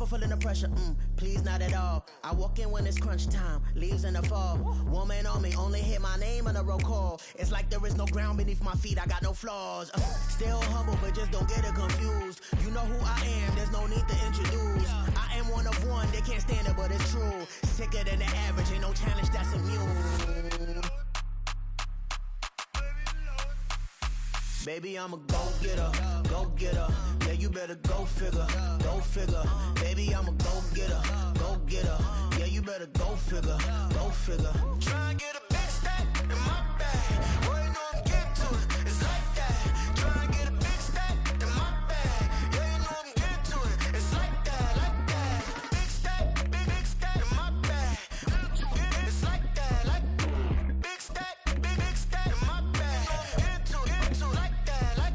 never feeling the pressure, please not at all. I walk in when it's crunch time, leaves in the fall. Woman on me, only hit my name on a roll call. It's like there is no ground beneath my feet, I got no flaws. Still humble, but just don't get it confused. You know who I am, there's no need to introduce. I am one of one, they can't stand it, but it's true. Sicker than the average, ain't no challenge that's immune. Baby, I'm a go-getter, go-getter. Yeah, you better go figure, go figure. Baby, I'm a go-getter, go-getter. Yeah, you better go figure, go figure. Try and get a big stack in my bag. Boy, you know I'm getting to it, it's like that. Try and get a big stack in my bag. Yeah, you know I'm getting to it, it's like that, like that. Big stack, big stack in my bag. It's like that, like big stack in my bag. Into like that, like.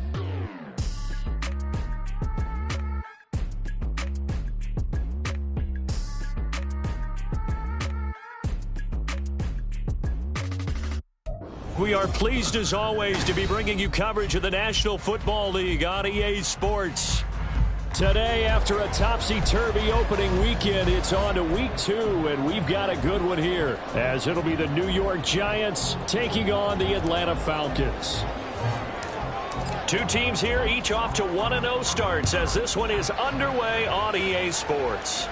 We are pleased as always to be bringing you coverage of the National Football League on EA Sports. Today, after a topsy-turvy opening weekend, it's on to week 2, and we've got a good one here, as it'll be the New York Giants taking on the Atlanta Falcons. Two teams here, each off to 1-0 starts, as this one is underway on EA Sports.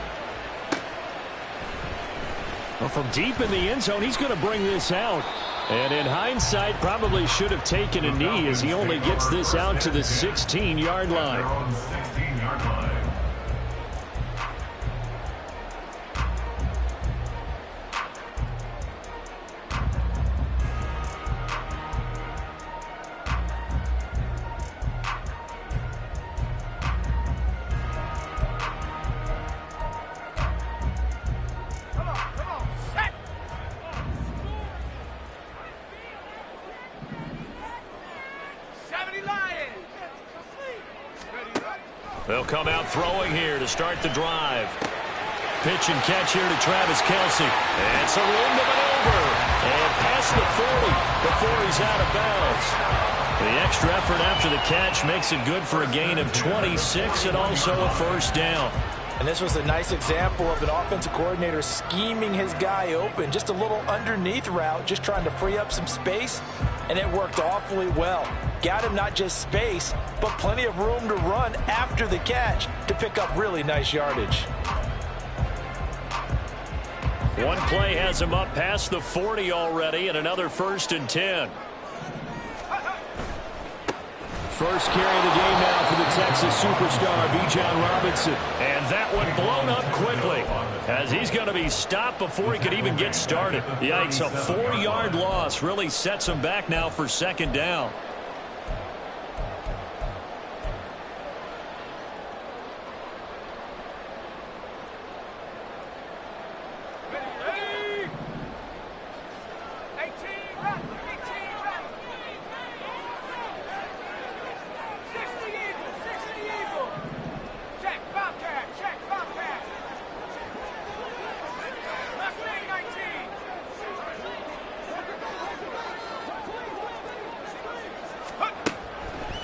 Well, from deep in the end zone, he's going to bring this out. And in hindsight, probably should have taken a knee as he only gets this out to the 16-yard line. They'll come out throwing here to start the drive. Pitch and catch here to Travis Kelce. And it's a room to maneuver. And past the 40 before he's out of bounds. The extra effort after the catch makes it good for a gain of 26 and also a first down. And this was a nice example of an offensive coordinator scheming his guy open. Just a little underneath route, just trying to free up some space. And it worked awfully well. Got him not just space, but plenty of room to run after the catch to pick up really nice yardage. One play has him up past the 40 already, and another 1st and 10. First carry of the game now for the Texas superstar, Bijan Robinson. And that one blown up quickly, as he's going to be stopped before he could even get started. Yikes, a 4-yard loss really sets him back now for 2nd down.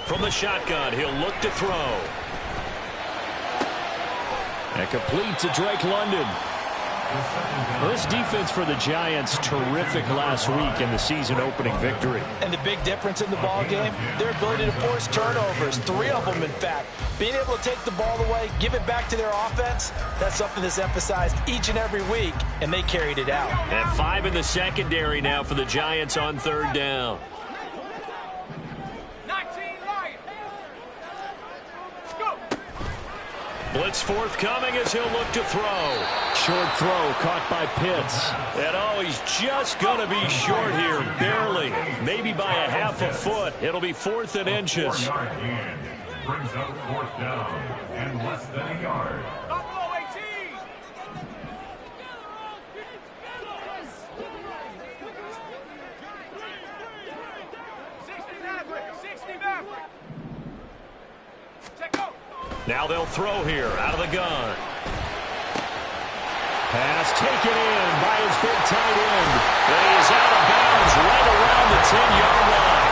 From the shotgun, he'll look to throw. And complete to Drake London. This defense for the Giants, terrific last week in the season-opening victory. And the big difference in the ball game, their ability to force turnovers, 3 of them, in fact. Being able to take the ball away, give it back to their offense, that's something that's emphasized each and every week, and they carried it out. And 5 in the secondary now for the Giants on 3rd down. Blitz forthcoming as he'll look to throw. Short throw caught by Pitts. And he's just going to be short here, barely. Maybe by a half a foot. It'll be 4th and inches. 4-yard gain brings up 4th down and less than a yard. Buffalo 18. Now they'll throw here out of the gun. Pass taken in by his big tight end. And he's out of bounds right around the 10-yard line.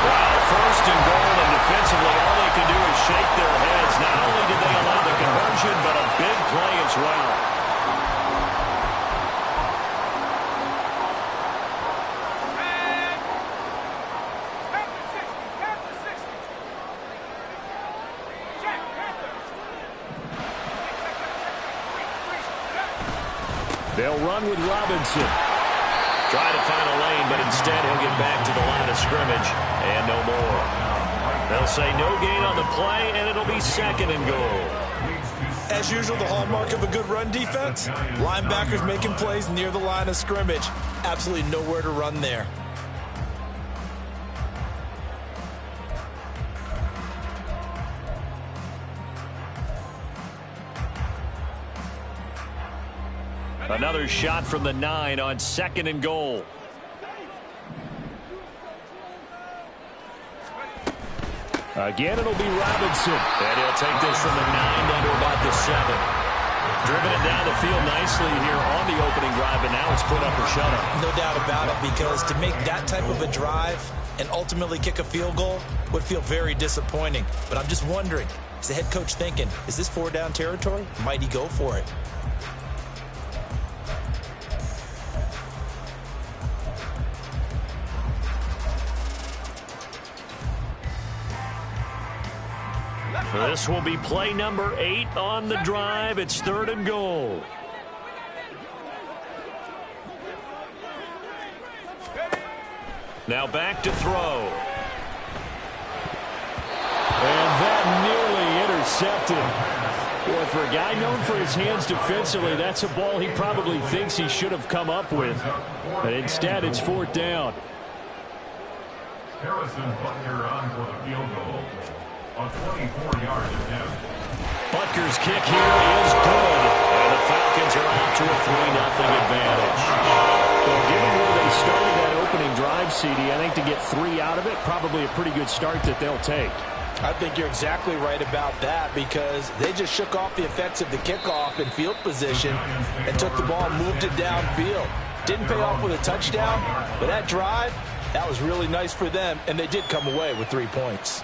Wow, 1st and goal, and defensively all they can do is shake their heads. Not only did they allow the conversion, but a big They'll run with Robinson. Try to find a lane, but instead he'll get back to the line of scrimmage and no more. They'll say no gain on the play, and it'll be 2nd and goal. As usual, the hallmark of a good run defense, linebackers making plays near the line of scrimmage. Absolutely nowhere to run there. Another shot from the 9 on 2nd and goal. Again, it'll be Robinson. And he'll take this from the 9 down to about the 7. Driven it down the field nicely here on the opening drive, and now it's put up or shut up. No doubt about it, because to make that type of a drive and ultimately kick a field goal would feel very disappointing. But I'm just wondering, is the head coach thinking, is this 4-down territory? Might he go for it? This will be play number 8 on the drive. It's 3rd and goal. Now back to throw. And that nearly intercepted. Boy, for a guy known for his hands defensively, that's a ball he probably thinks he should have come up with. But instead, it's 4th down. Harrison Butker on for the field goal. A 24-yard attempt. Butker's kick here is good. And the Falcons are out to a 3-0 advantage. Well, given where they started that opening drive, CD, I think to get 3 out of it, probably a pretty good start that they'll take. I think you're exactly right about that, because they just shook off the effects of the kickoff in field position and took the ball and moved it downfield. Didn't pay off with a touchdown, but that drive, that was really nice for them, and they did come away with 3 points.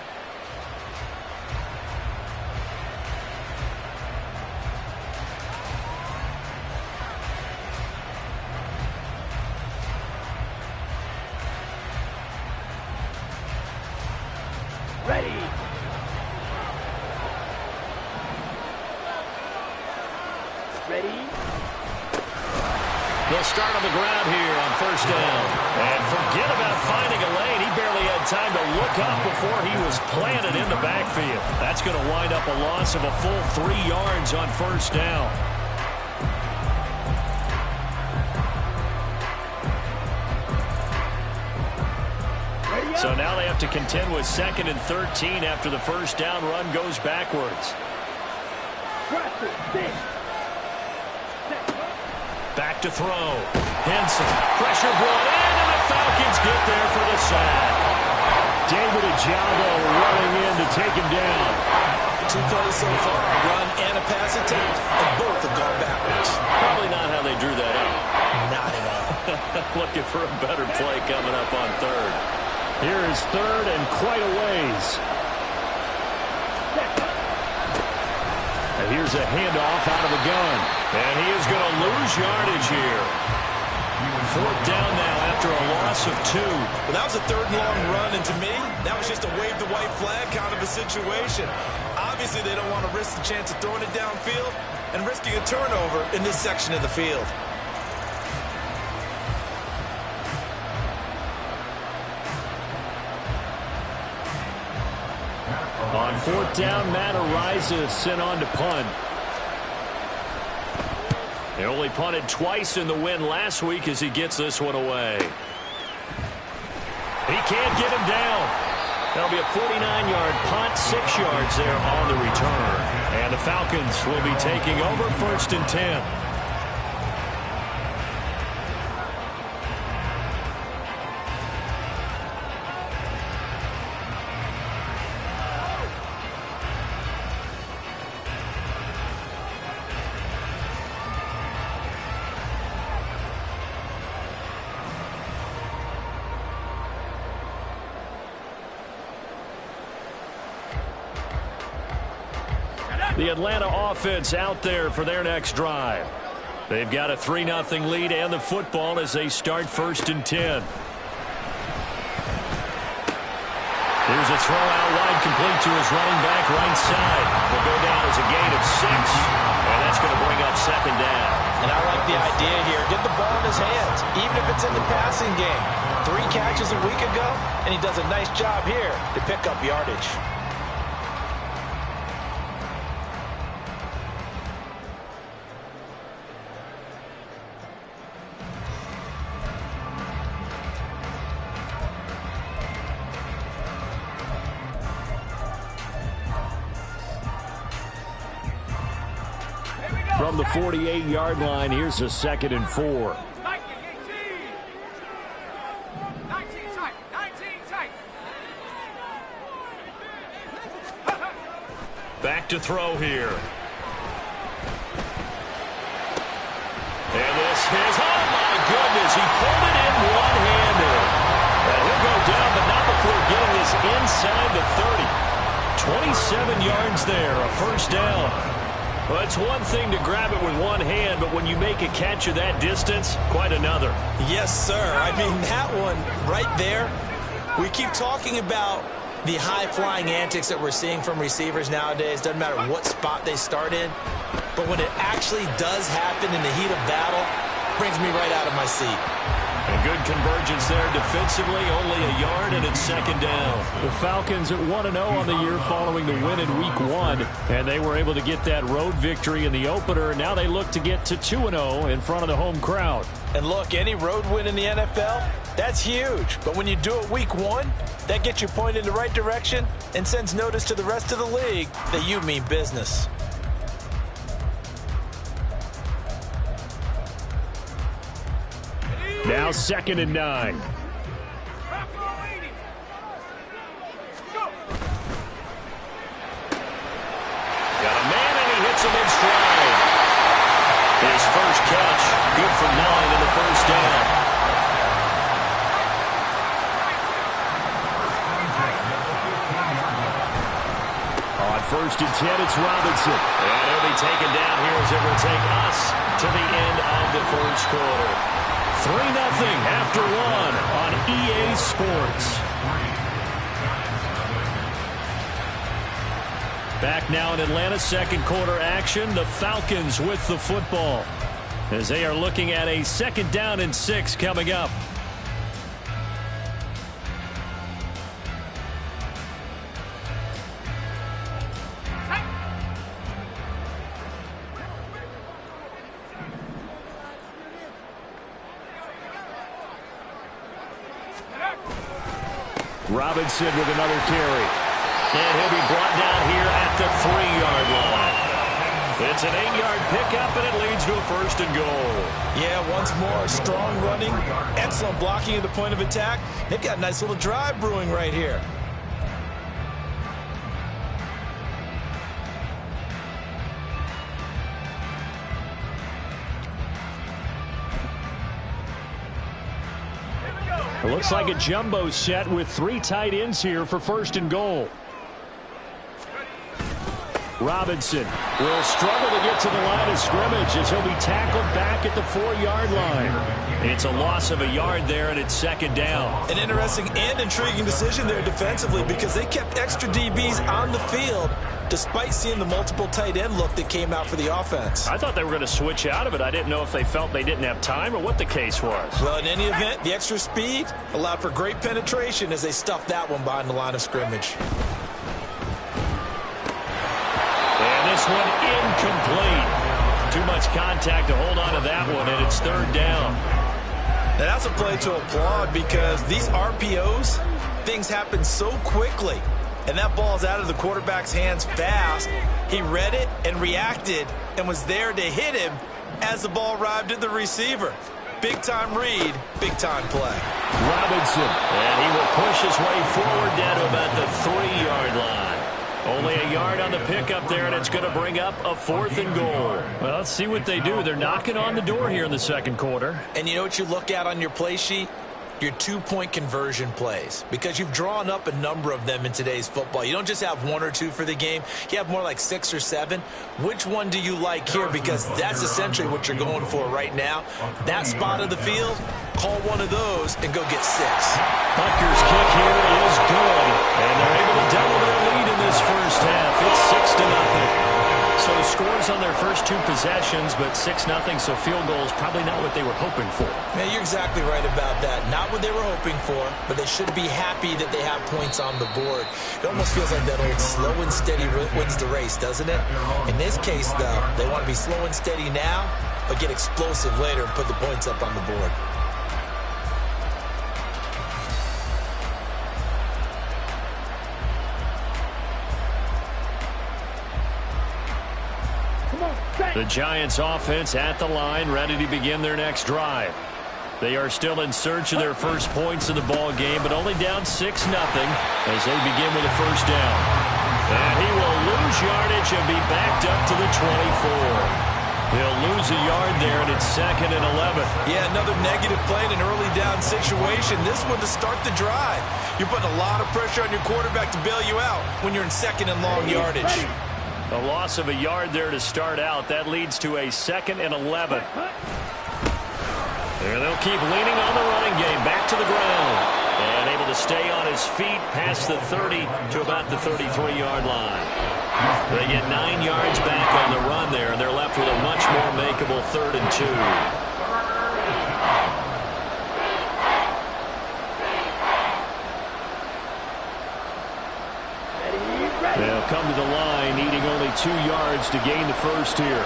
Ready. Ready. They'll start on the ground here on 1st down. And forget about finding a lane. He barely had time to look up before he was planted in the backfield. That's going to wind up a loss of a full 3 yards on 1st down. So now they have to contend with 2nd and 13 after the 1st down run goes backwards. Back to throw. Henson. Pressure brought in, and the Falcons get there for the sack. David Ojabo running in to take him down. 2 plays so far, a run and a pass attempt, and both have gone backwards. Probably not how they drew that up. Not at all. Looking for a better play coming up on 3rd. Here is 3rd and quite a ways. And here's a handoff out of the gun. And he is going to lose yardage here. 4th down now after a loss of 2. Well, that was a 3rd and long run, and to me, that was just a wave the white flag kind of a situation. Obviously, they don't want to risk the chance of throwing it downfield and risking a turnover in this section of the field. On 4th down, Matt Ariza sent on to punt. He only punted twice in the win last week as he gets this one away. He can't get him down. That'll be a 49-yard punt, 6 yards there on the return. And the Falcons will be taking over 1st and 10. The Atlanta offense out there for their next drive. They've got a 3-0 lead and the football as they start 1st and 10. Here's a throw out wide, complete to his running back right side. Will go down as a gain of 6, and that's going to bring up second down. And I like the idea here. Get the ball in his hands, even if it's in the passing game. 3 catches a week ago, and he does a nice job here to pick up yardage. From the 48-yard line, here's a 2nd and 4. Back to throw here. And this is, oh my goodness, he pulled it in one-handed. And he'll go down, but not before getting this inside the 30. 27 yards there, a first down. Well, it's one thing to grab it with one hand, but when you make a catch of that distance, quite another. Yes, sir. I mean, that one right there, we keep talking about the high-flying antics that we're seeing from receivers nowadays. Doesn't matter what spot they start in, but when it actually does happen in the heat of battle, brings me right out of my seat. A good convergence there defensively, only a yard, and it's second down. The Falcons at 1-0 on the year following the win in Week 1, and they were able to get that road victory in the opener. Now they look to get to 2-0 in front of the home crowd. And look, any road win in the NFL, that's huge. But when you do it Week 1, that gets you pointed in the right direction and sends notice to the rest of the league that you mean business. Now 2nd and 9. Got a man, and he hits him in stride. His first catch, good for 9 in the first down. On 1st and 10, it's Robinson. And he'll be taken down here as it will take us to the end of the first quarter. 3-0 after 1 on EA Sports. Back now in Atlanta, second quarter action. The Falcons with the football as they are looking at a 2nd down and 6 coming up. Robinson with another carry. And he'll be brought down here at the 3-yard line. It's an 8-yard pickup, and it leads to a 1st and goal. Yeah, once more, strong running, excellent blocking at the point of attack. They've got a nice little drive brewing right here. It looks like a jumbo set with 3 tight ends here for 1st and goal. Robinson will struggle to get to the line of scrimmage as he'll be tackled back at the 4-yard line. It's a loss of a yard there, and it's 2nd down. An interesting and intriguing decision there defensively because they kept extra DBs on the field despite seeing the multiple tight end look that came out for the offense. I thought they were going to switch out of it. I didn't know if they felt they didn't have time or what the case was. Well, in any event, the extra speed allowed for great penetration as they stuffed that one behind the line of scrimmage. And this one incomplete. Too much contact to hold on to that one, and it's 3rd down. And that's a play to applaud because these RPOs, things happen so quickly. And that ball's out of the quarterback's hands fast. He read it and reacted and was there to hit him as the ball arrived at the receiver. Big-time read, big-time play. Robinson, and he will push his way forward down to about the 3-yard line. Only a yard on the pickup there, and it's going to bring up a 4th and goal. Well, let's see what they do. They're knocking on the door here in the second quarter. And you know what you look at on your play sheet? Your 2-point conversion plays, because you've drawn up a number of them in today's football. You don't just have 1 or 2 for the game. You have more like 6 or 7. Which one do you like here? Because that's essentially what you're going for right now. That spot of the field, call one of those and go get 6. Butker's kick here is good, and they're able to double their lead in this first half. It's 6-0. So scores on their first 2 possessions, but 6-0, so field goals probably not what they were hoping for. Yeah, you're exactly right about that. Not what they were hoping for, but they should be happy that they have points on the board. It almost feels like that old slow and steady wins the race, doesn't it? In this case, though, they want to be slow and steady now, but get explosive later and put the points up on the board. The Giants offense at the line, ready to begin their next drive. They are still in search of their first points in the ball game, but only down 6-0 as they begin with a first down. And he will lose yardage and be backed up to the 24. They'll lose a yard there, and it's 2nd and 11. Yeah, another negative play in an early down situation. This one to start the drive. You're putting a lot of pressure on your quarterback to bail you out when you're in 2nd and long yardage. A loss of a yard there to start out. That leads to a 2nd and 11. And they'll keep leaning on the running game. Back to the ground. And able to stay on his feet past the 30 to about the 33-yard line. They get 9 yards back on the run there, and they're left with a much more makeable 3rd and 2. They'll come to the line, needing only 2 yards to gain the first here.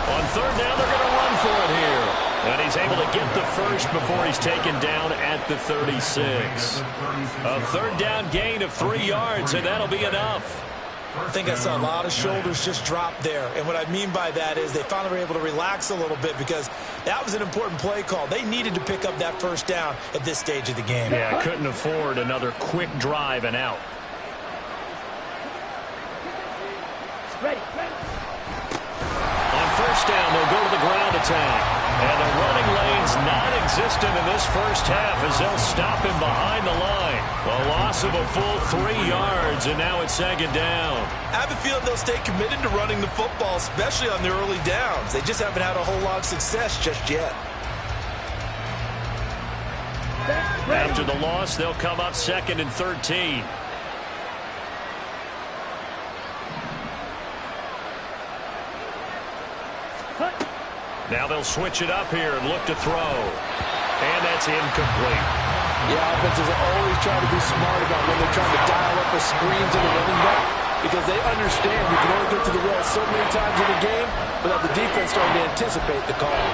On 3rd down, they're going to run for it here. And he's able to get the first before he's taken down at the 36. A 3rd down gain of 3 yards, and that'll be enough. I think I saw a lot of shoulders just drop there. And what I mean by that is they finally were able to relax a little bit because that was an important play call. They needed to pick up that first down at this stage of the game. Yeah, couldn't afford another quick drive and out. Ready. On first down, they'll go to the ground attack. And the running lane's non-existent in this first half as they'll stop him behind the line. A loss of a full 3 yards, and now it's 2nd down. I have a feeling they'll stay committed to running the football, especially on the early downs. They just haven't had a whole lot of success just yet. After the loss, they'll come up 2nd and 13. Now they'll switch it up here and look to throw. And that's incomplete. Yeah, offenses are always trying to be smart about when they're trying to dial up a screen to the running back because they understand you can only get to the well so many times in the game without the defense starting to anticipate the call.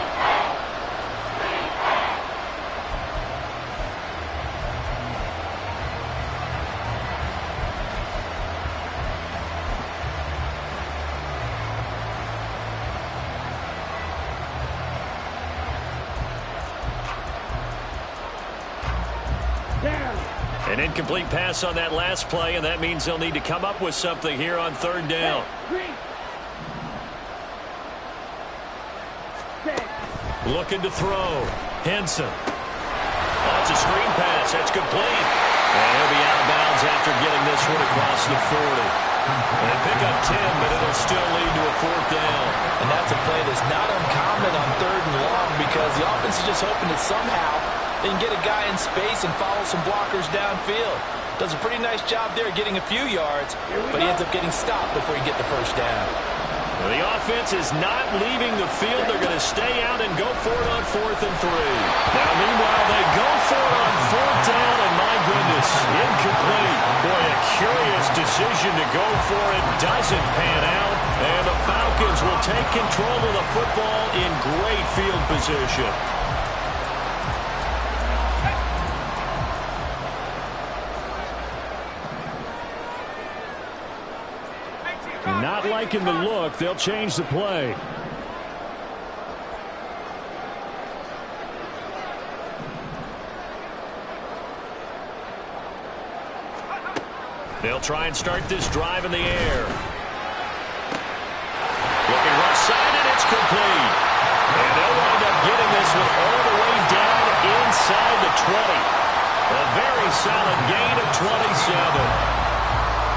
An incomplete pass on that last play, and that means they'll need to come up with something here on 3rd down. Looking to throw. Henson. That's a screen pass. That's complete. And he'll be out of bounds after getting this one across the 40. They pick up 10, but it'll still lead to a 4th down. And that's a play that's not uncommon on 3rd and long because the offense is just hoping that somehow they can get a guy in space and follow some blockers downfield. Does a pretty nice job there getting a few yards, but he ends up getting stopped before he can get the first down. Well, the offense is not leaving the field. They're going to stay out and go for it on 4th and 3. Now, meanwhile, they go for it on 4th down, and my goodness, incomplete. Boy, a curious decision to go for it. Doesn't pan out, and the Falcons will take control of the football in great field position. Not liking the look. They'll change the play. They'll try and start this drive in the air. Looking left side, and it's complete. And they'll wind up getting this one all the way down inside the 20. A very solid gain of 27.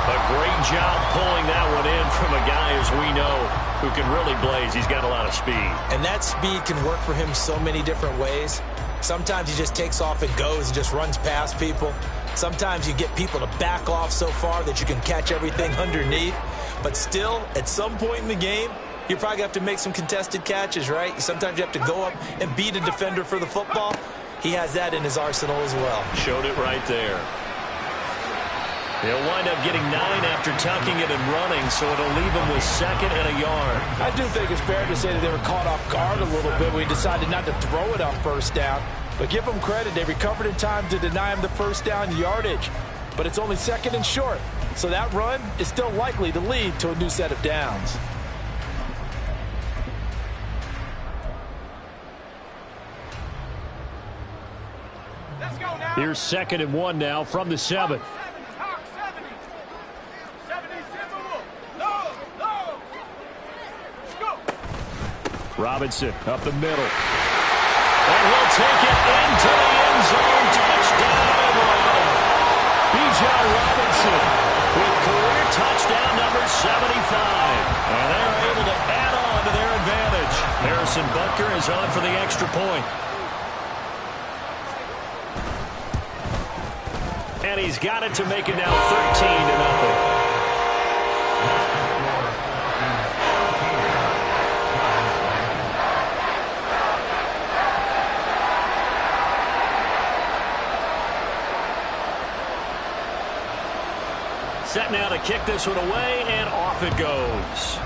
A Great job pulling that one in from a guy, as we know, who can really blaze. He's got a lot of speed. And that speed can work for him so many different ways. Sometimes he just takes off and goes and just runs past people. Sometimes you get people to back off so far that you can catch everything underneath. But still, at some point in the game, you probably have to make some contested catches, right? Sometimes you have to go up and beat a defender for the football. He has that in his arsenal as well. Showed it right there. He'll wind up getting 9 after tucking it and running, so it'll leave him with 2nd and a yard. I do think it's fair to say that they were caught off guard a little bit when he decided not to throw it on 1st down. But give them credit. They recovered in time to deny him the 1st down yardage. But it's only 2nd and short. So that run is still likely to lead to a new set of downs. Here's 2nd and 1 now from the 7. Robinson up the middle. And he'll take it into the end zone. Touchdown. B.J. Robinson with career touchdown number 75. And they're able to add on to their advantage. Harrison Butker is on for the extra point. And he's got it to make it now 13-0. Set now to kick this one away, and off it goes.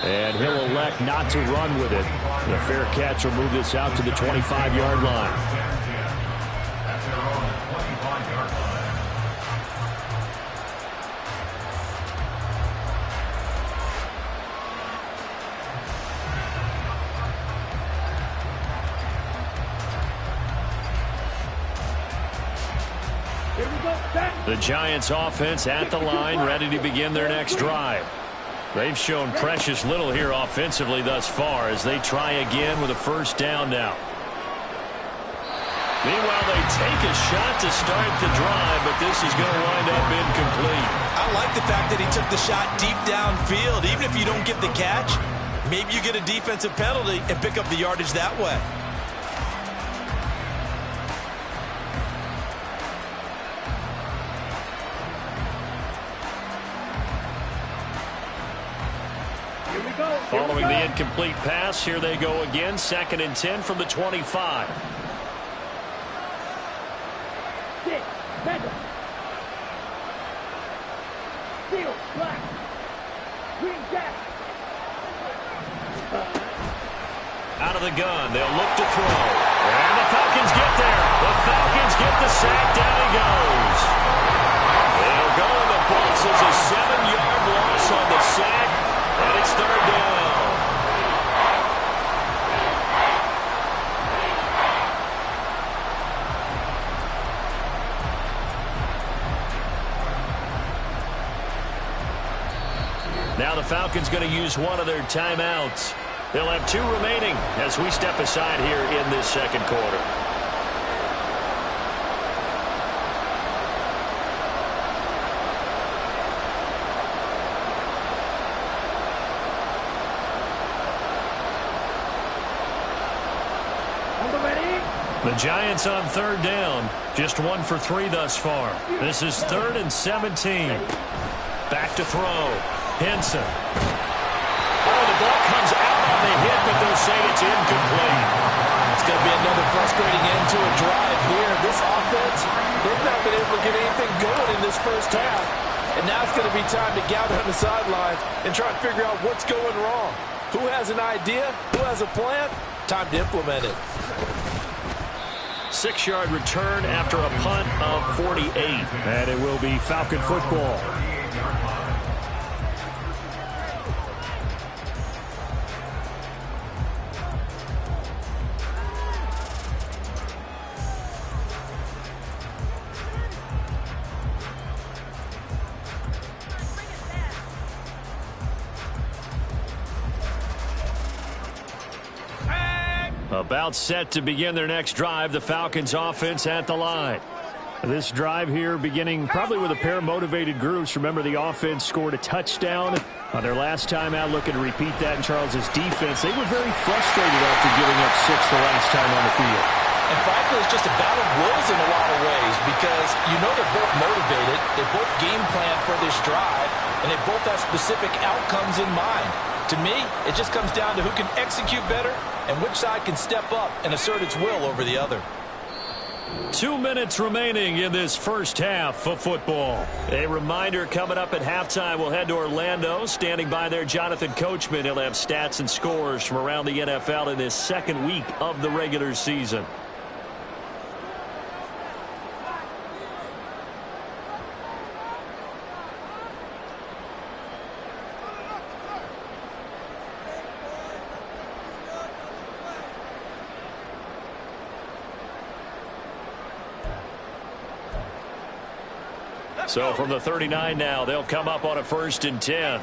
And he'll elect not to run with it. The fair catch will move this out to the 25-yard line. The Giants offense at the line, ready to begin their next drive. They've shown precious little here offensively thus far as they try again with a 1st down now. Meanwhile, they take a shot to start the drive, but this is going to wind up incomplete. I like the fact that he took the shot deep downfield. Even if you don't get the catch, maybe you get a defensive penalty and pick up the yardage that way. Following the incomplete pass, here they go again. 2nd and 10 from the 25. Steel, black, green jack. Out of the gun, they'll look to throw. And the Falcons get there. The Falcons get the sack. Down he goes. They'll go in the books as a 7-yard loss on the sack. And it's 3rd down. Now the Falcons going to use one of their timeouts. They'll have 2 remaining as we step aside here in this 2nd quarter. The Giants on 3rd down. Just 1 for 3 thus far. This is 3rd and 17. Back to throw. Henson. Oh, the ball comes out on the hit, but they'll say it's incomplete. It's going to be another frustrating end to a drive here. This offense, they've not been able to get anything going in this 1st half. And now it's going to be time to gather on the sidelines and try and figure out what's going wrong. Who has an idea? Who has a plan? Time to implement it. 6-yard return after a punt of 48. And it will be Falcon football. About set to begin their next drive, the Falcons offense at the line. This drive here beginning probably with a pair of motivated groups. Remember, the offense scored a touchdown on their last time out, looking to repeat that in Charles's defense. They were very frustrated after giving up 6 the last time on the field. And frankly, it's just a battle of wills in a lot of ways because you know they're both motivated, they both game plan for this drive, and they both have specific outcomes in mind. To me, it just comes down to who can execute better and which side can step up and assert its will over the other. 2 minutes remaining in this first half of football. A reminder, coming up at halftime, we'll head to Orlando. Standing by there, Jonathan Coachman. He'll have stats and scores from around the NFL in this second week of the regular season. So from the 39 now, they'll come up on a 1st and 10.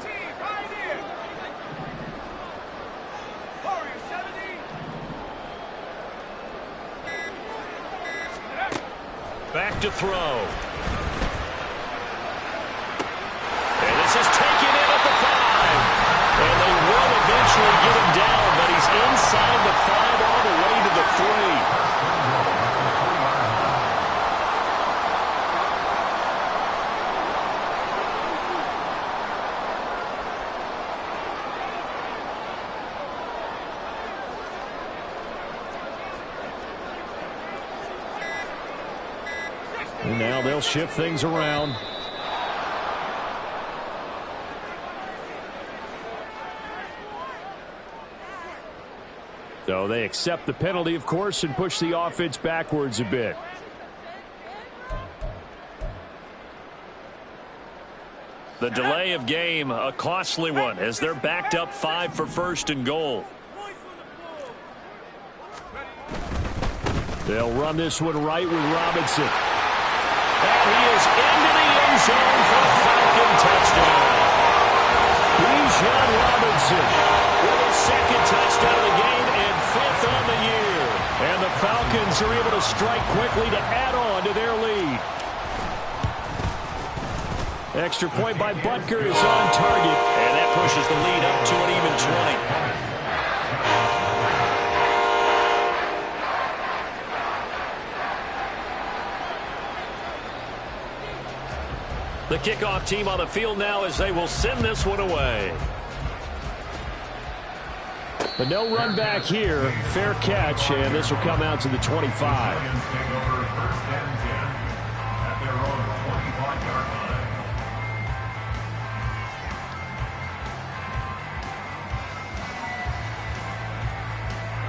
Back to throw. And this is taken in at the 5. And they will eventually get him down, but he's inside the 5 all the way to the 3. And now they'll shift things around. So they accept the penalty, of course, and push the offense backwards a bit. The delay of game, a costly one, as they're backed up 5 for 1st and goal. They'll run this one right with Robinson. And he is into the end zone for a Falcon touchdown. Bijan Robinson with his 2nd touchdown of the game and 5th on the year. And the Falcons are able to strike quickly to add on to their lead. Extra point by Butker is on target. And that pushes the lead up to an even 20. The kickoff team on the field now as they will send this one away. But no run back here. Fair catch, and this will come out to the 25.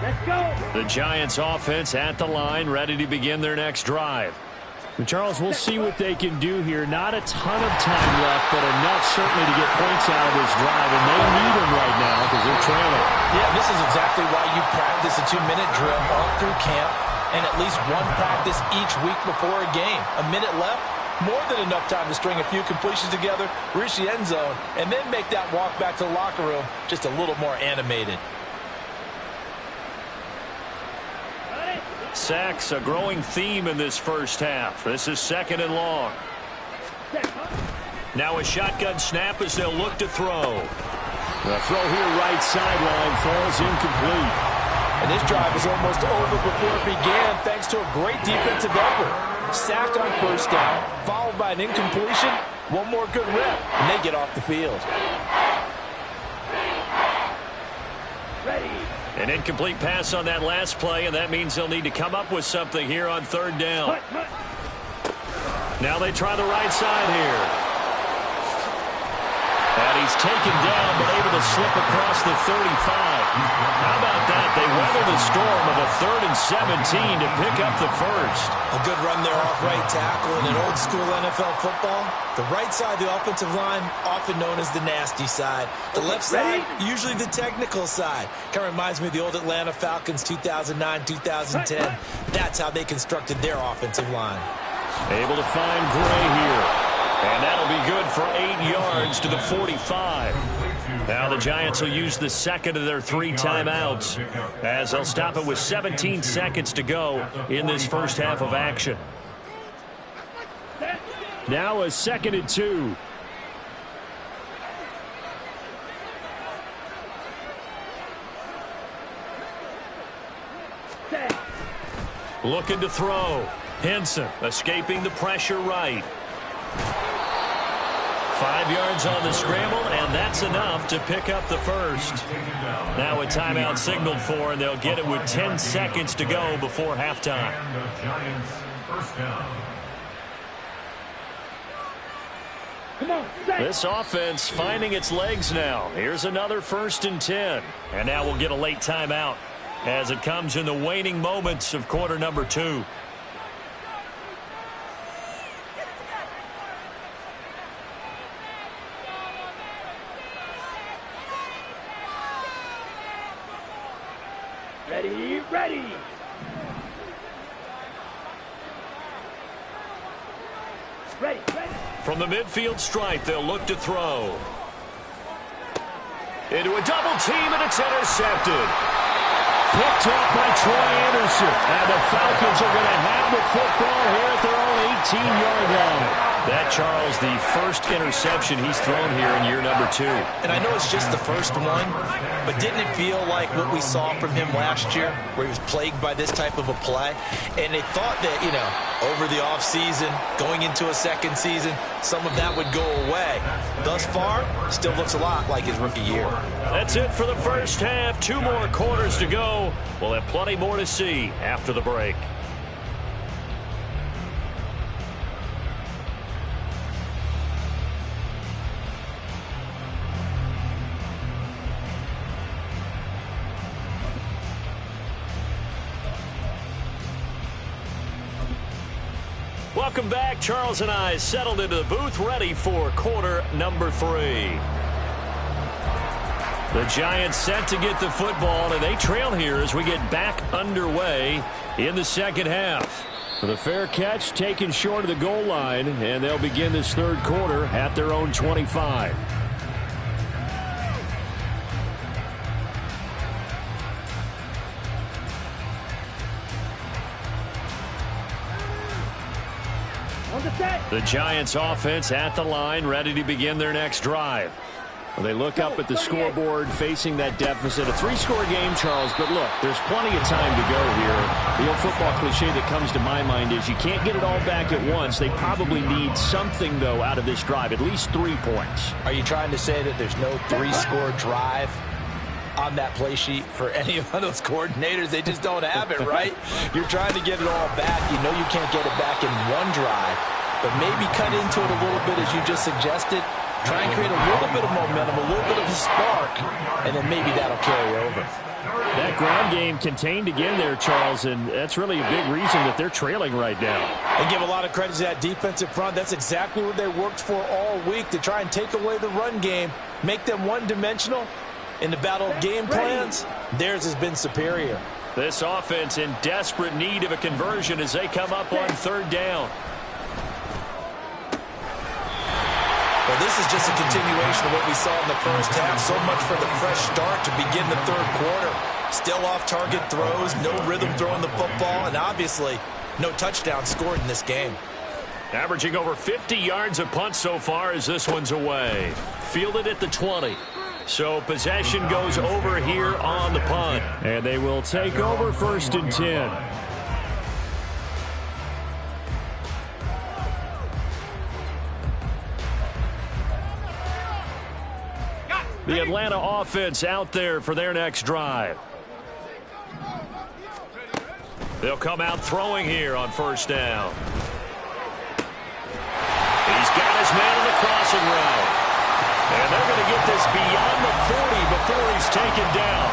Let's go. The Giants offense at the line, ready to begin their next drive. And Charles, we'll see what they can do here. Not a ton of time left, but enough certainly to get points out of this drive, and they need them right now because they're trailing. Yeah, this is exactly why you practice a 2-minute drill all through camp and at least one practice each week before a game. A minute left, more than enough time to string a few completions together, reach the end zone, and then make that walk back to the locker room just a little more animated. Sacks, a growing theme in this first half. This is 2nd and long. Now a shotgun snap as they'll look to throw. The throw here right sideline falls incomplete. And this drive is almost over before it began thanks to a great defensive effort. Sacked on 1st down, followed by an incompletion. One more good rep, and they get off the field. Ready. An incomplete pass on that last play, and that means they'll need to come up with something here on 3rd down. Now they try the right side here. And he's taken down, but able to slip across the 35. How about that? They weather the storm of a 3rd and 17 to pick up the 1st. A good run there off right tackle in an old school NFL football. The right side of the offensive line, often known as the nasty side. The left side, usually the technical side. Kind of reminds me of the old Atlanta Falcons 2009-2010. That's how they constructed their offensive line. Able to find Gray here. And that'll be good for 8 yards to the 45. Now the Giants will use the 2nd of their 3 timeouts as they'll stop it with 17 seconds to go in this first half of action. Now a 2nd and 2. Looking to throw. Henson escaping the pressure right. 5 yards on the scramble, and that's enough to pick up the first. Now a timeout signaled for, and they'll get it with 10 seconds to go before halftime. And the Giants first down. This offense finding its legs now. Here's another 1st and 10. And now we'll get a late timeout as it comes in the waning moments of quarter number 2. Ready, ready. Ready, ready. From the midfield stripe, they'll look to throw. Into a double team, and it's intercepted. Picked off by Troy Anderson. And the Falcons are going to have the football here at their own 18-yard line. That, Charles, the first interception he's thrown here in year number 2. And I know it's just the first one, but didn't it feel like what we saw from him last year, where he was plagued by this type of a play? And they thought that, you know, over the offseason, going into a second season, some of that would go away. Thus far, still looks a lot like his rookie year. That's it for the first half. 2 more quarters to go. We'll have plenty more to see after the break. Welcome back. Charles and I settled into the booth, ready for quarter number 3. The Giants set to get the football, and they trail here as we get back underway in the second half. The fair catch taken short of the goal line, and they'll begin this third quarter at their own 25. The Giants offense at the line, ready to begin their next drive. Well, they look up at the scoreboard facing that deficit. A 3-score game, Charles, but look, there's plenty of time to go here. The old football cliche that comes to my mind is you can't get it all back at once. They probably need something, though, out of this drive, at least 3 points. Are you trying to say that there's no 3-score drive on that play sheet for any of those coordinators? They just don't have it, right? You're trying to get it all back. You know you can't get it back in one drive, but maybe cut into it a little bit as you just suggested. Try and create a little bit of momentum, a little bit of a spark, and then maybe that'll carry over. That ground game contained again there, Charles, and that's really a big reason that they're trailing right now. And give a lot of credit to that defensive front. That's exactly what they worked for all week, to try and take away the run game, make them one-dimensional. In the battle of game plans, theirs has been superior. This offense in desperate need of a conversion as they come up on 3rd down. Well, this is just a continuation of what we saw in the first half. So much for the fresh start to begin the third quarter. Still off-target throws, no rhythm throwing the football, and obviously no touchdown scored in this game. Averaging over 50 yards a punt so far as this one's away. Fielded at the 20. So possession goes over here on the punt. And they will take over 1st and 10. The Atlanta offense out there for their next drive. They'll come out throwing here on 1st down. He's got his man on the crossing route. And they're going to get this beyond the 40 before he's taken down.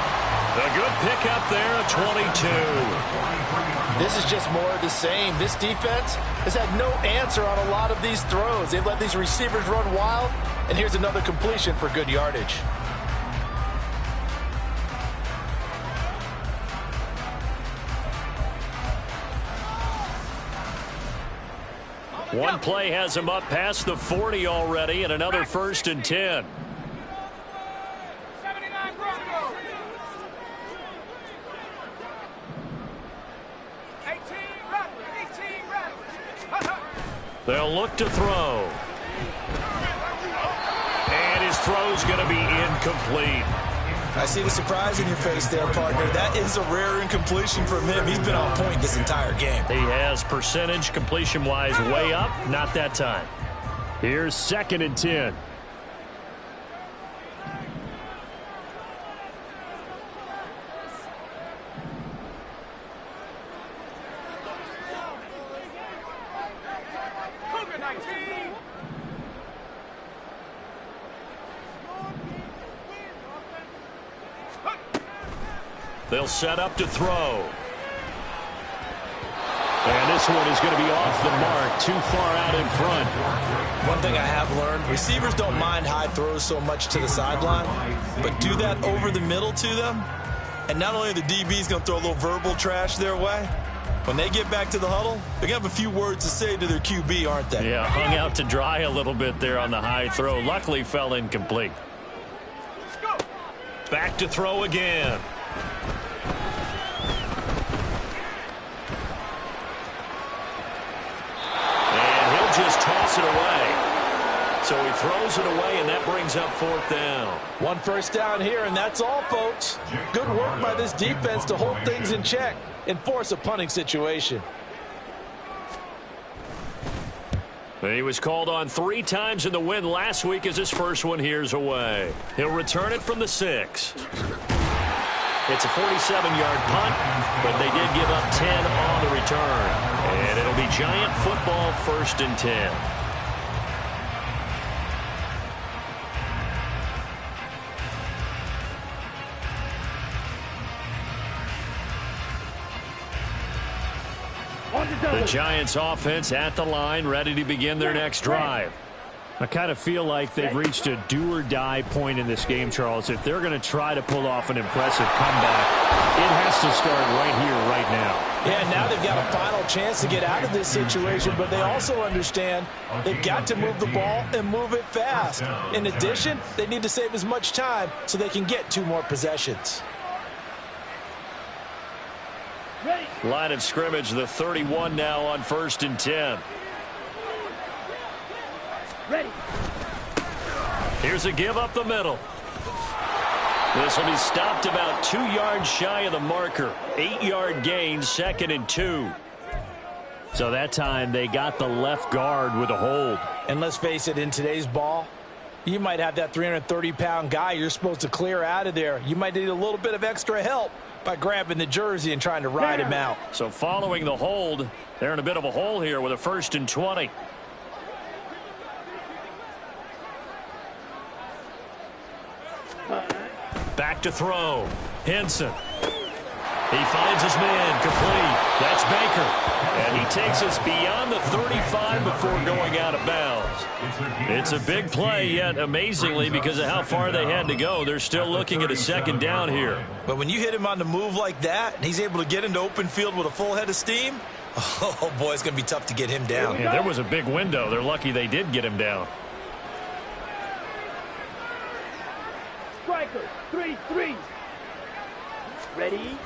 A good pickup there at 22. This is just more of the same. This defense has had no answer on a lot of these throws. They've let these receivers run wild, and here's another completion for good yardage. One play has him up past the 40 already, and another 1st and 10. They'll look to throw. And his throw's going to be incomplete. I see the surprise in your face there, partner. That is a rare incompletion from him. He's been on point this entire game. He has percentage completion-wise way up. Not that time. Here's 2nd and 10. They'll set up to throw. And this one is going to be off the mark, too far out in front. One thing I have learned, receivers don't mind high throws so much to the sideline, but do that over the middle to them, and not only are the DBs going to throw a little verbal trash their way, when they get back to the huddle, they're going to have a few words to say to their QB, aren't they? Yeah, hung out to dry a little bit there on the high throw. Luckily fell incomplete. Back to throw again. Just toss it away. So he throws it away, and that brings up 4th down. 1 first down here, and that's all, folks. Good work by this defense to hold things in check and force a punting situation. He was called on 3 times in the win last week as his first one here's away. He'll return it from the 6. It's a 47-yard punt, but they did give up 10 on the return. And it'll be Giant football, 1st and 10. The Giants offense at the line, ready to begin their next drive. I kind of feel like they've reached a do-or-die point in this game, Charles. If they're going to try to pull off an impressive comeback, it has to start right here, right now. Yeah, now they've got a final chance to get out of this situation, but they also understand they've got to move the ball and move it fast. In addition, they need to save as much time so they can get 2 more possessions. Line of scrimmage, the 31 now on 1st and 10. Ready. Here's a give up the middle. This will be stopped about 2 yards shy of the marker. 8-yard gain, 2nd and 2. So that time they got the left guard with a hold. And let's face it, in today's ball, you might have that 330-pound guy you're supposed to clear out of there. You might need a little bit of extra help by grabbing the jersey and trying to ride him out. So following the hold, they're in a bit of a hole here with a 1st and 20. Back to throw. Henson. He finds his man, complete. That's Baker. And he takes us beyond the 35 before going out of bounds. It's a big play, yet amazingly, because of how far they had to go, they're still looking at a 2nd down here. But when you hit him on the move like that, and he's able to get into open field with a full head of steam, oh boy, it's going to be tough to get him down. Yeah, there was a big window. They're lucky they did get him down. Striker, 3-3. Ready?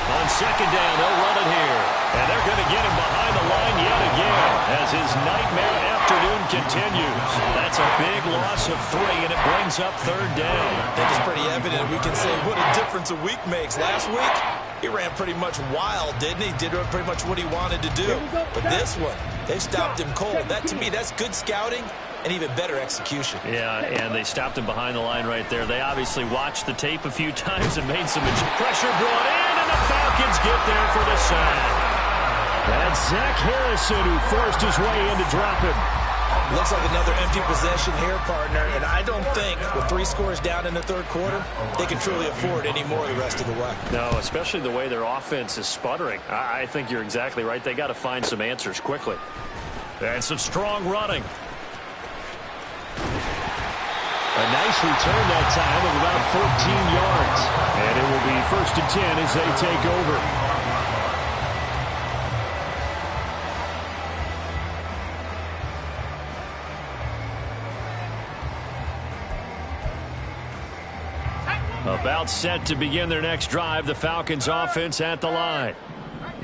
On 2nd down, they'll run it here. And they're going to get him behind the line yet again as his nightmare afternoon continues. That's a big loss of 3, and it brings up 3rd down. I think it's pretty evident we can say what a difference a week makes. Last week, he ran pretty much wild, didn't he? Did pretty much what he wanted to do. But this one, they stopped him cold. That, to me, that's good scouting and even better execution. Yeah, and they stopped him behind the line right there. They obviously watched the tape a few times and made some pressure brought in, and the Falcons get there for the sack. That's Zach Harrison who forced his way in to drop him. Looks like another empty possession here, partner, and I don't think with 3 scores down in the 3rd quarter, they can truly afford any more the rest of the way. No, especially the way their offense is sputtering. I think you're exactly right. They got to find some answers quickly. And some strong running. A nice return that time of about 14 yards. And it will be 1st and 10 as they take over. About set to begin their next drive, the Falcons offense at the line.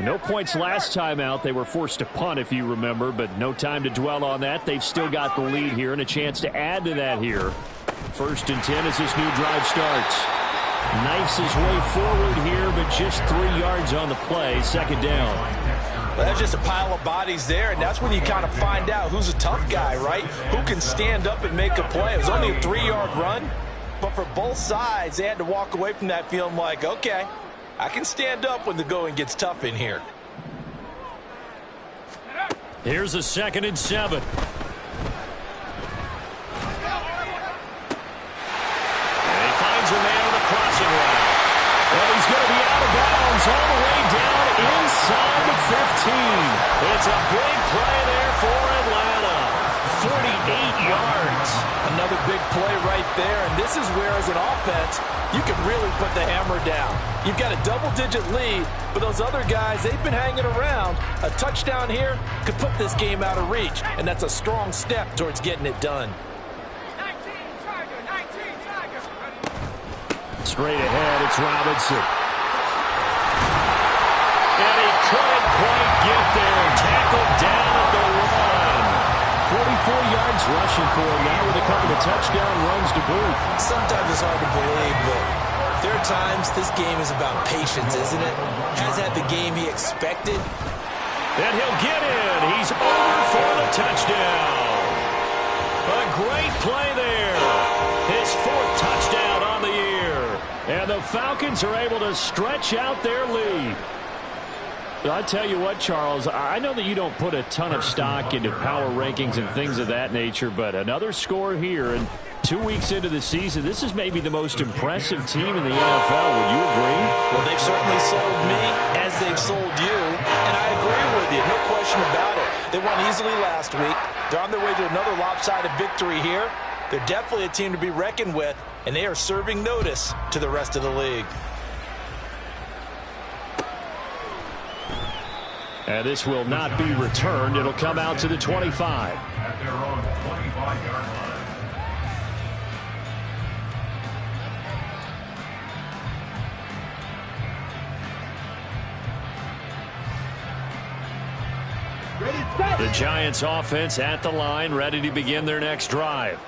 No points last time out. They were forced to punt, if you remember, but no time to dwell on that. They've still got the lead here and a chance to add to that here. 1st and 10 as this new drive starts. Knifes his way forward here, but just 3 yards on the play. 2nd down. Well, that's just a pile of bodies there, and that's when you kind of find out who's a tough guy, right? Who can stand up and make a play. It was only a 3-yard run, but for both sides, they had to walk away from that feeling like, okay, I can stand up when the going gets tough in here. Here's a 2nd and 7. A man on the crossing route. And he's going to be out of bounds all the way down inside the 15. It's a big play there for Atlanta. 48 yards. Another big play right there, and this is where, as an offense, you can really put the hammer down. You've got a double-digit lead, but those other guys, they've been hanging around. A touchdown here could put this game out of reach, and that's a strong step towards getting it done. Straight ahead, it's Robinson. And he couldn't quite get there. Tackled down at the 1. 44 yards rushing for him now with a couple of touchdown runs to boot. Sometimes it's hard to believe, but there are times this game is about patience, isn't it? Has had the game he expected. And he'll get in. He's over for the touchdown. A great play there. His 4th touchdown on the year. And the Falcons are able to stretch out their lead. I tell you what, Charles, I know that you don't put a ton of stock into power rankings and things of that nature, but another score here, and 2 weeks into the season, this is maybe the most impressive team in the NFL. Would you agree? Well, they've certainly sold me as they've sold you, and I agree with you, no question about it. They won easily last week. They're on their way to another lopsided victory here. They're definitely a team to be reckoned with, and they are serving notice to the rest of the league. And this will not be returned. It'll come out to the 25. At their own 25-yard line. The Giants offense at the line, ready to begin their next drive.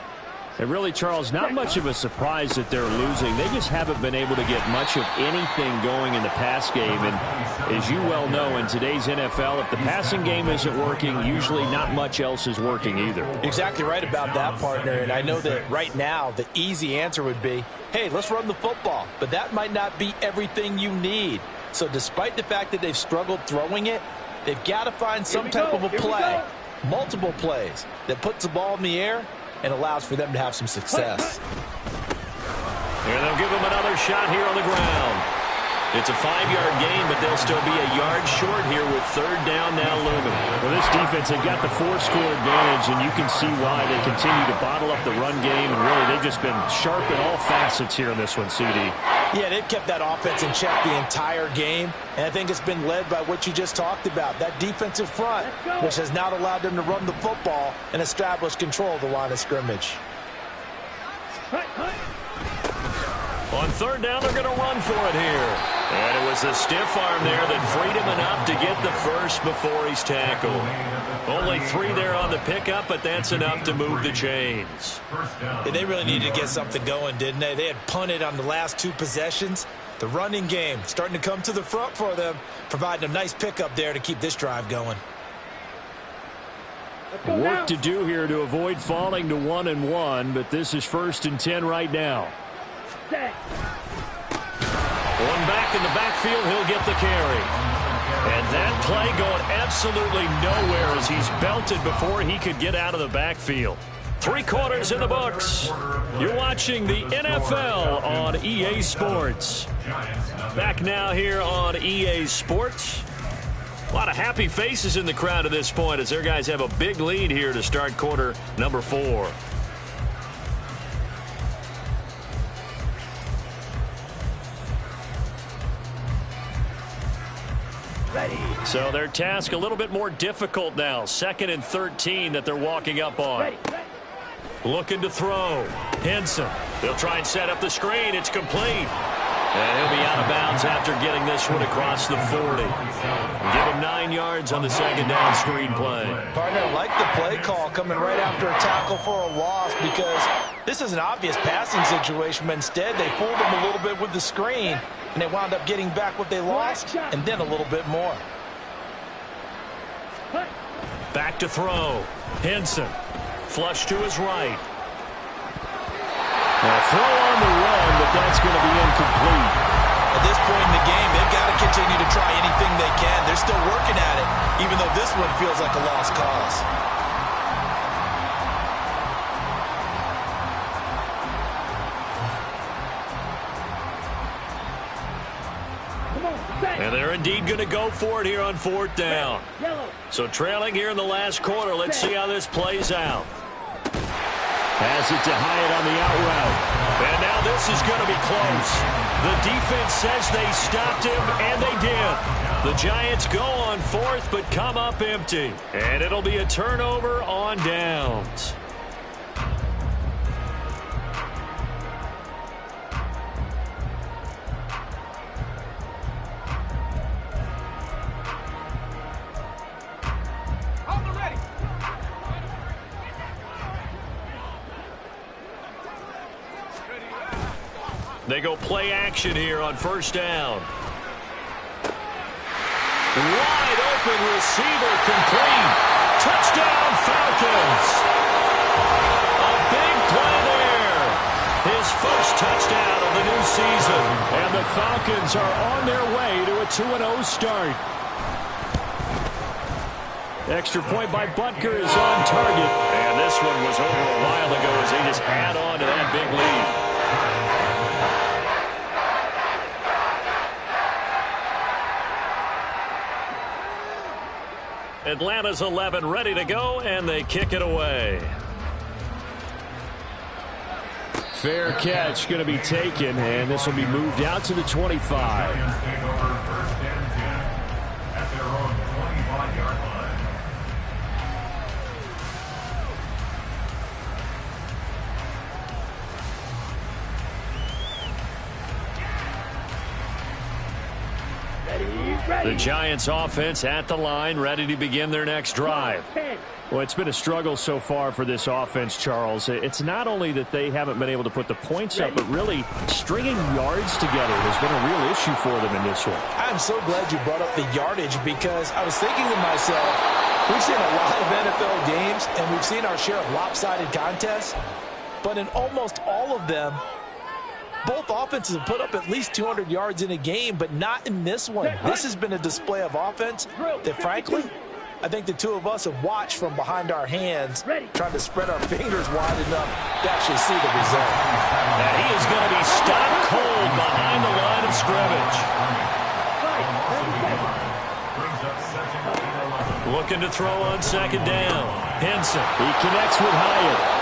And really, Charles, not much of a surprise that they're losing. They just haven't been able to get much of anything going in the pass game. And as you well know, in today's NFL, if the passing game isn't working, usually not much else is working either. Exactly right about that, partner. And I know that right now the easy answer would be, hey, let's run the football. But that might not be everything you need. So despite the fact that they've struggled throwing it, they've got to find some type of a play, multiple plays, that puts the ball in the air and allows for them to have some success. Here they'll give them another shot here on the ground. It's a 5-yard gain, but they'll still be a yard short here with 3rd down now looming. Well, this defense, they've got the 4-score advantage, and you can see why they continue to bottle up the run game, and really they've just been sharp in all facets here in this one, CD. Yeah, they've kept that offense in check the entire game, and I think it's been led by what you just talked about, that defensive front, which has not allowed them to run the football and establish control of the line of scrimmage. On 3rd down, they're going to run for it here. And it was a stiff arm there that freed him enough to get the first before he's tackled. Only 3 there on the pickup, but that's enough to move the chains. Yeah, they really needed to get something going, didn't they? They had punted on the last 2 possessions. The running game starting to come to the front for them, providing a nice pickup there to keep this drive going. Work to do here to avoid falling to 1-1, but this is 1st and 10 right now. One back in the backfield, he'll get the carry. And that play going absolutely nowhere as he's belted before he could get out of the backfield. 3 quarters in the books. You're watching the NFL on EA Sports. Back now here on EA Sports. A lot of happy faces in the crowd at this point as their guys have a big lead here to start quarter number 4. So their task a little bit more difficult now. 2nd and 13 that they're walking up on. Looking to throw. Henson. They'll try and set up the screen. It's complete. And he'll be out of bounds after getting this one across the 40. Give him 9 yards on the second down screen play. Partner, I like the play call coming right after a tackle for a loss, because this is an obvious passing situation, but instead they fooled him a little bit with the screen, and they wound up getting back what they lost and then a little bit more. Back to throw. Henson. Flush to his right. A throw on the run, but that's going to be incomplete. At this point in the game, they've got to continue to try anything they can. They're still working at it, even though this one feels like a lost cause. And they're indeed going to go for it here on 4th down. So trailing here in the last quarter. Let's see how this plays out. Pass it to Hyatt on the out route. And now this is going to be close. The defense says they stopped him, and they did. The Giants go on 4th, but come up empty. And it'll be a turnover on downs. They go play action here on 1st down. Wide open receiver, complete. Touchdown Falcons. A big play there. His first touchdown of the new season. And the Falcons are on their way to a 2-0 start. Extra point by Butker is on target. And this one was over a while ago as they just add on to that big lead. Atlanta's 11 ready to go, and they kick it away. Fair catch going to be taken, and this will be moved out to the 25. The Giants offense at the line, ready to begin their next drive. Well, it's been a struggle so far for this offense, Charles. It's not only that they haven't been able to put the points up, but really stringing yards together has been a real issue for them in this one. I'm so glad you brought up the yardage, because I was thinking to myself, we've seen a lot of NFL games, and we've seen our share of lopsided contests, but in almost all of them, both offenses have put up at least 200 yards in a game, but not in this one. This has been a display of offense that, frankly, I think the two of us have watched from behind our hands, trying to spread our fingers wide enough to actually see the result. And he is going to be stopped cold behind the line of scrimmage. Looking to throw on 2nd down. Henson. He connects with Hyatt.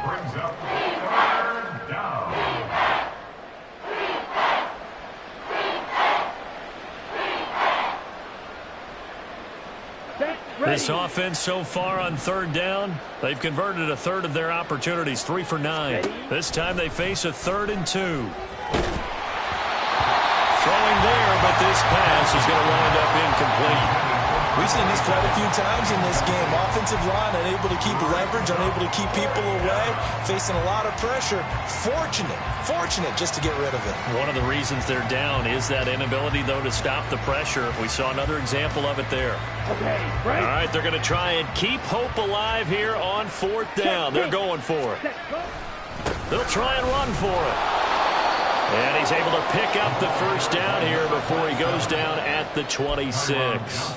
Brings up 3rd down. This offense so far on 3rd down, they've converted a third of their opportunities, 3 for 9. This time they face a 3rd and 2. Throwing there, but this pass is going to wind up incomplete. We've seen this quite a few times in this game. Offensive line unable to keep leverage, unable to keep people away, facing a lot of pressure. Fortunate just to get rid of it. One of the reasons they're down is that inability, though, to stop the pressure. We saw another example of it there. Okay, right. All right, they're going to try and keep hope alive here on 4th down. They're going for it. They'll try and run for it. And he's able to pick up the 1st down here before he goes down at the 26.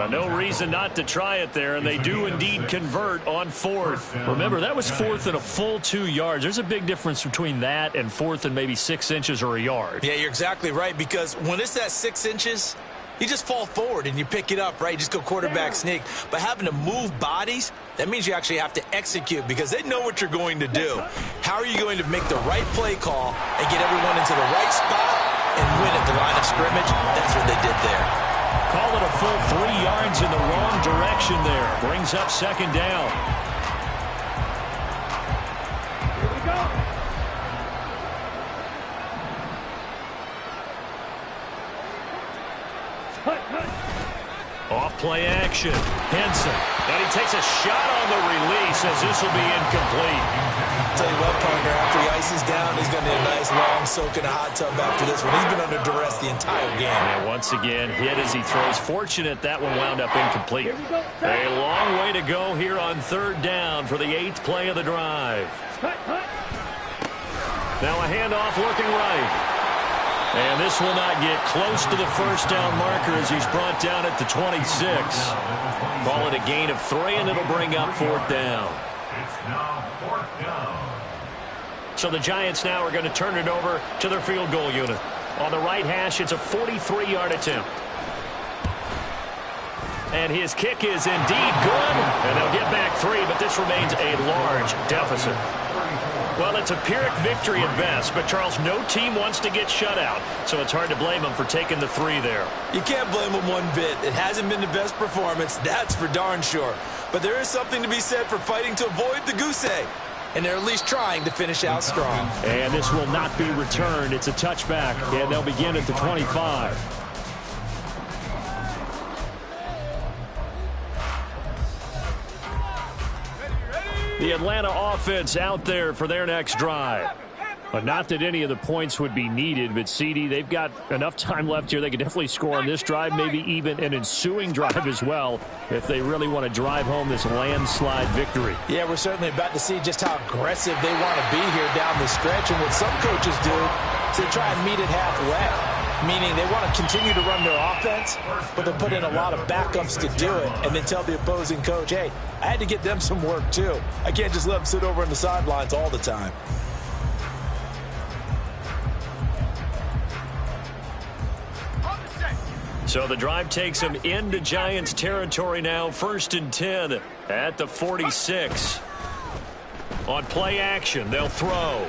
No reason not to try it there, and they do indeed convert on 4th. Remember, that was 4th and a full 2 yards. There's a big difference between that and 4th and maybe 6 inches or a yard. Yeah, you're exactly right, because when it's that 6 inches, you just fall forward and you pick it up, right? You just go quarterback sneak. But having to move bodies, that means you actually have to execute, because they know what you're going to do. How are you going to make the right play call and get everyone into the right spot and win at the line of scrimmage? That's what they did there. Call it a full 3 yards in the wrong direction there. Brings up second down. Here we go. Off play action. Henson. And he takes a shot on the release as this will be incomplete. Tell you what, partner, after he ices down, he's going to need a nice long soak in a hot tub after this one. He's been under duress the entire game. And once again, hit as he throws. Fortunate that one wound up incomplete. A long way to go here on third down for the 8th play of the drive. Now a handoff looking right. And this will not get close to the first down marker as he's brought down at the 26. Call it a gain of 3, and it'll bring up 4th down. It's now 4th down. So the Giants now are going to turn it over to their field goal unit. On the right hash, it's a 43-yard attempt. And his kick is indeed good. And they'll get back 3, but this remains a large deficit. Well, it's a Pyrrhic victory at best, but, Charles, no team wants to get shut out, so it's hard to blame them for taking the 3 there. You can't blame them one bit. It hasn't been the best performance, that's for darn sure. But there is something to be said for fighting to avoid the goose egg, and they're at least trying to finish out strong. And this will not be returned. It's a touchback, and they'll begin at the 25. The Atlanta offense out there for their next drive. But not that any of the points would be needed, but CD, they've got enough time left here. They could definitely score on this drive, maybe even an ensuing drive as well, if they really want to drive home this landslide victory. Yeah, we're certainly about to see just how aggressive they want to be here down the stretch. And what some coaches do is they try and meet it halfway, meaning they want to continue to run their offense, but they'll put in a lot of backups to do it and then tell the opposing coach, hey, I had to get them some work too. I can't just let them sit over on the sidelines all the time. So the drive takes them into Giants territory now, 1st and 10 at the 46. On play action, they'll throw.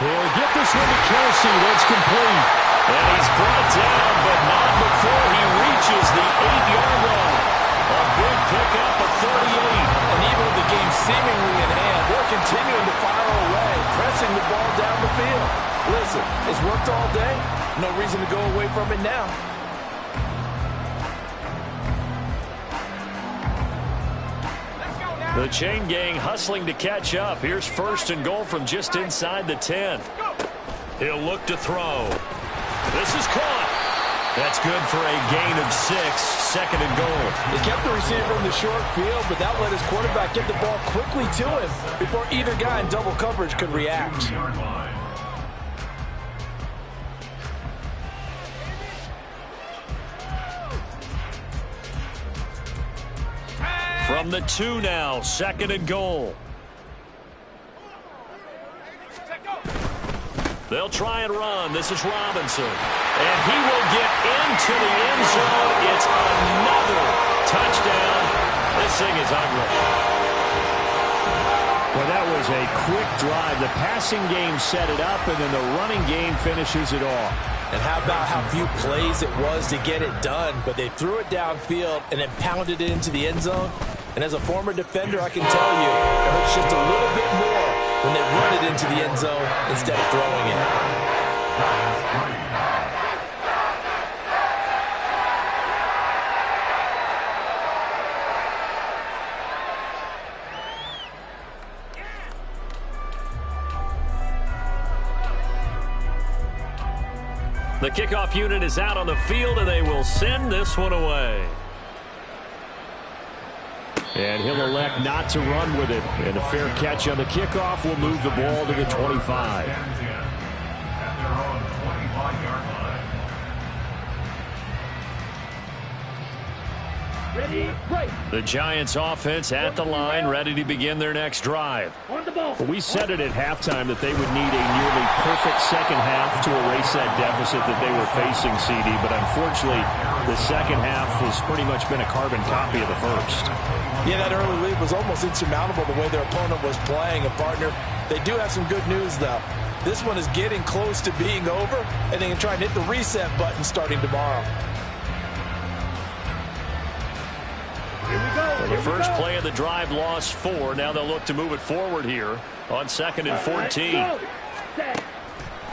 He'll get this one to Kelsey. That's complete. And he's brought down, but not before he reaches the 8-yard line. A big pickup of 38. And even with the game seemingly in hand, they're continuing to fire away, pressing the ball down the field. Listen, it's worked all day. No reason to go away from it now. The chain gang hustling to catch up. Here's 1st and goal from just inside the 10. He'll look to throw. This is caught. That's good for a gain of 6, 2nd and goal. He kept the receiver in the short field, but that let his quarterback get the ball quickly to him before either guy in double coverage could react. From the 2 now, 2nd and goal. They'll try and run. This is Robinson. And he will get into the end zone. It's another touchdown. This thing is ugly. Well, that was a quick drive. The passing game set it up, and then the running game finishes it off. And how about how few plays it was to get it done, but they threw it downfield and then pounded it into the end zone. And as a former defender, I can tell you, it hurts just a little bit more when they run it into the end zone instead of throwing it. The kickoff unit is out on the field, and they will send this one away. And he'll elect not to run with it. And a fair catch on the kickoff will move the ball to the 25. At their own 25-yard line. Ready, right. The Giants offense at the line, ready to begin their next drive. On the ball. We said it at halftime that they would need a nearly perfect second half to erase that deficit that they were facing, CD. But unfortunately, the second half has pretty much been a carbon copy of the first. Yeah, that early lead was almost insurmountable the way their opponent was playing. And, partner, they do have some good news, though. This one is getting close to being over, and they can try and hit the reset button starting tomorrow. Well, the first play of the drive lost 4. Now they'll look to move it forward here on 2nd and 14.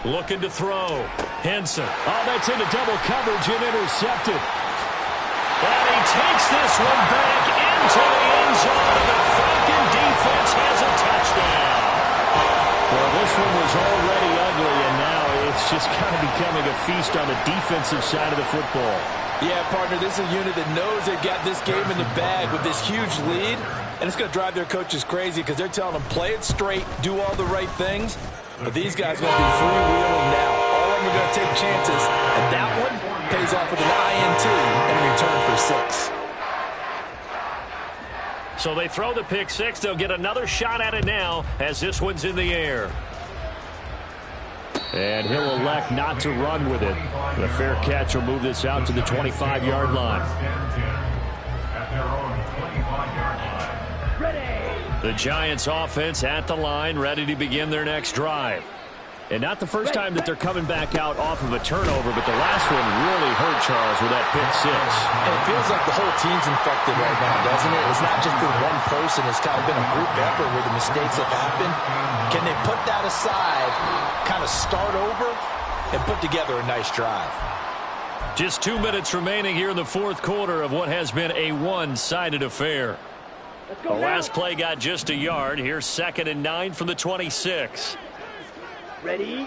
Looking to throw. Henson. Oh, that's into double coverage and intercepted. And he takes this one back into the end zone, and the Falcon defense has a touchdown. Well, this one was already ugly, and now it's just kind of becoming a feast on the defensive side of the football. Yeah, partner, this is a unit that knows they've got this game in the bag with this huge lead, and it's going to drive their coaches crazy because they're telling them, play it straight, do all the right things. But these guys are going to be freewheeling now. All of them are going to take chances, and that one pays off with an INT and return for 6. So they throw the pick 6. They'll get another shot at it now as this one's in the air. And he'll elect not to run with it. The fair catch will move this out to the 25-yard line. The Giants offense at the line, ready to begin their next drive. And not the first time that they're coming back out off of a turnover, but the last one really hurt Charles with that pick 6. And it feels like the whole team's infected right now, doesn't it? It's not just been one person. It's kind of been a group effort where the mistakes have happened. Can they put that aside, kind of start over, and put together a nice drive? Just 2 minutes remaining here in the fourth quarter of what has been a one-sided affair. The last play got just a yard. Here's 2nd and 9 from the 26. Ready.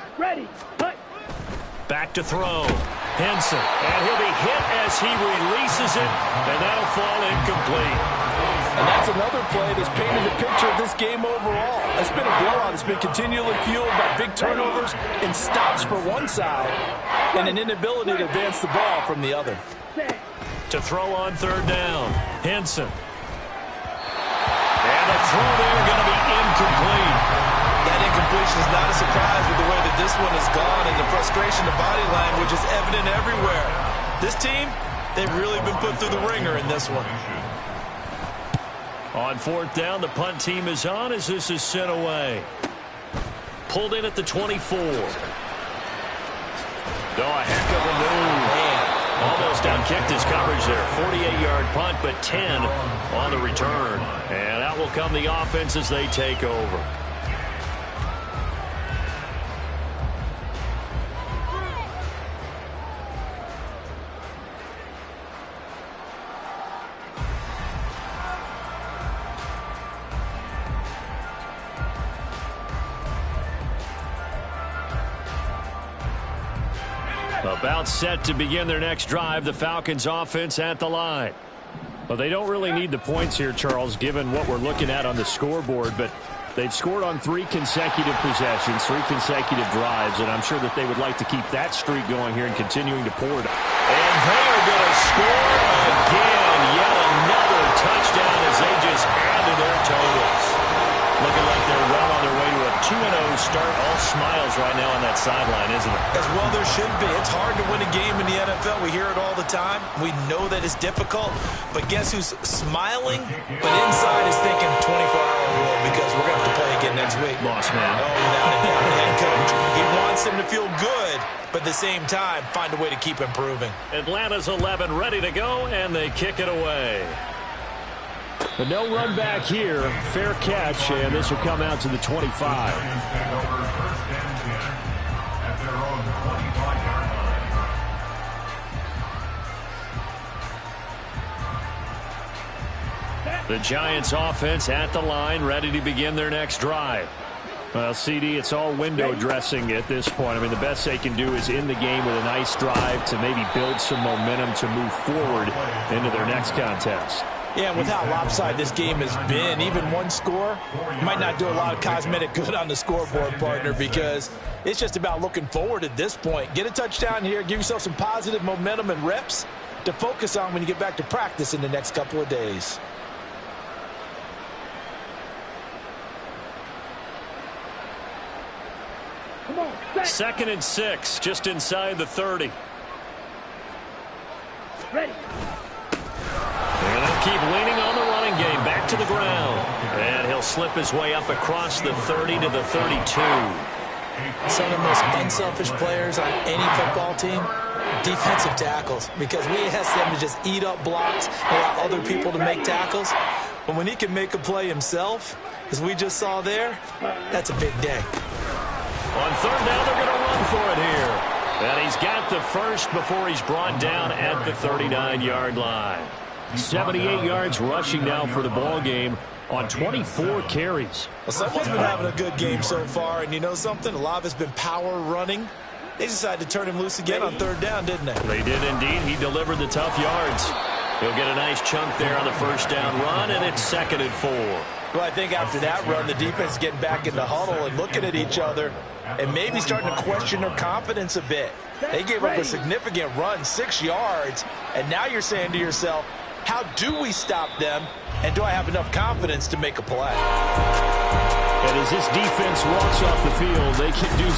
Cut. Back to throw. Henson. And he'll be hit as he releases it, and that'll fall incomplete. And that's another play that's painted the picture of this game overall. It's been a blowout. It's been continually fueled by big turnovers and stops for one side and an inability to advance the ball from the other. To throw on 3rd down. Henson. And the throw there going to be incomplete. That incompletion is not a surprise with the way that this one has gone, and the frustration, the body language is evident everywhere. This team, they've really been put through the ringer in this one. On 4th down, the punt team is on as this is sent away. Pulled in at the 24. Oh, a heck of a move. Man, almost outkicked his coverage there. 48-yard punt, but 10 on the return. And out will come the offense as they take over. About set to begin their next drive, the Falcons offense at the line. Well, they don't really need the points here, Charles, given what we're looking at on the scoreboard, but they've scored on 3 consecutive possessions, 3 consecutive drives, and I'm sure that they would like to keep that streak going here and continuing to pour it. And they are going to score again. Yet another touchdown as they just add to their totals. Looking like they're well on their way to a 2-0 start. All smiles right now on that sideline, isn't it? As well there should be. It's hard to win a game in the NFL. We hear it all the time. We know that it's difficult. But guess who's smiling? But inside is thinking 24-hour rule because we're going to have to play again next week. Boss man. Oh, without a doubt, the head coach. He wants them to feel good, but at the same time, find a way to keep improving. Atlanta's 11 ready to go, and they kick it away. But no run back here. Fair catch, and this will come out to the 25. The Giants offense at the line, ready to begin their next drive. Well, CD, it's all window dressing at this point. I mean, the best they can do is in the game with a nice drive to maybe build some momentum to move forward into their next contest. Yeah, and with how lopsided this game has been, even one score might not do a lot of cosmetic good on the scoreboard, partner, because it's just about looking forward at this point. Get a touchdown here, give yourself some positive momentum and reps to focus on when you get back to practice in the next couple of days. Come on, 2nd and 6, just inside the 30. Ready. And they'll keep leaning on the running game. Back to the ground. And he'll slip his way up across the 30 to the 32. Some of the most unselfish players on any football team, defensive tackles, because we ask them to just eat up blocks, allow other people to make tackles. But when he can make a play himself, as we just saw there, that's a big day. On third down, they're going to run for it here. And he's got the first before he's brought down at the 39-yard line. 78 yards rushing now for the ball game on 24 carries. Well, someone's been having a good game so far, and you know something? A lot of it's been power running. They decided to turn him loose again on third down, didn't they? They did indeed. He delivered the tough yards. He'll get a nice chunk there on the first down run, and it's 2nd and 4. Well, I think after that run, the defense is getting back in the huddle and looking at each other and maybe starting to question their confidence a bit. They gave up a significant run, 6 yards, and now you're saying to yourself, how do we stop them, and do I have enough confidence to make a play? And as this defense walks off the field, they can do